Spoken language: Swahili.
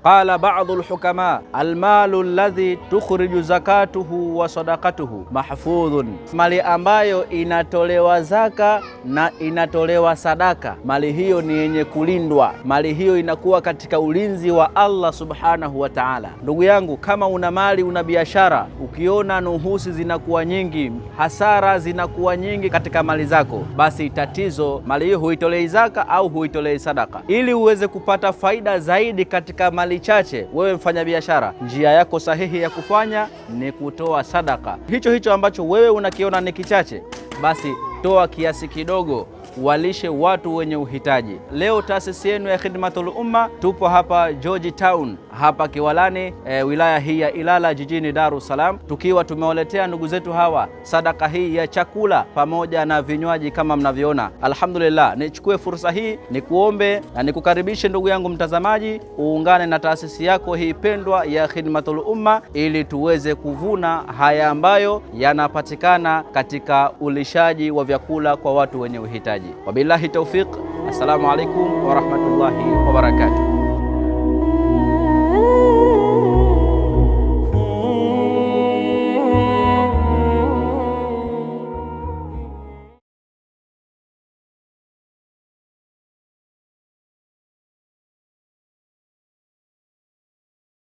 Qala ba'dhu al-hukama almalu alladhi tukhriju zakatuhu wa sadaqatuhu mahfudhun, mali ambayo inatolewa zaka na inatolewa sadaka, mali hiyo ni yenye kulindwa, mali hiyo inakuwa katika ulinzi wa Allah subhanahu wa ta'ala. Ndugu yangu, kama una mali, una biashara, ukiona nuhusi zinakuwa nyingi, hasara zinakuwa nyingi katika mali zako, basi tatizo mali hiyo huitolei zaka au huitolei sadaka. Ili uweze kupata faida zaidi katika mali chache, wewe mfanya biashara, njia yako sahihi ya kufanya ni kutoa sadaka. Hicho ambacho wewe unakiona ni kichache, basi toa kiasi kidogo, walishe watu wenye uhitaji. Leo taasisi yenu ya Khidmatul Umma tupo hapa George Town, hapa Kiwalani, wilaya hii ya Ilala, jijini Dar es Salaam, tukiwa tumewaletea ndugu zetu hawa sadaka hii ya chakula pamoja na vinywaji kama mnavyoona. Alhamdulillah, nichukue fursa hii nikuombe na nikukaribishe ndugu yangu mtazamaji, uungane na taasisi yako hii pendwa ya Khidmatul Umma ili tuweze kuvuna haya ambayo yanapatikana katika ulishaji wa vyakula kwa watu wenye uhitaji. Wabillahi taufiq. Assalamu alaikum wa rahmatullahi wa barakatuh.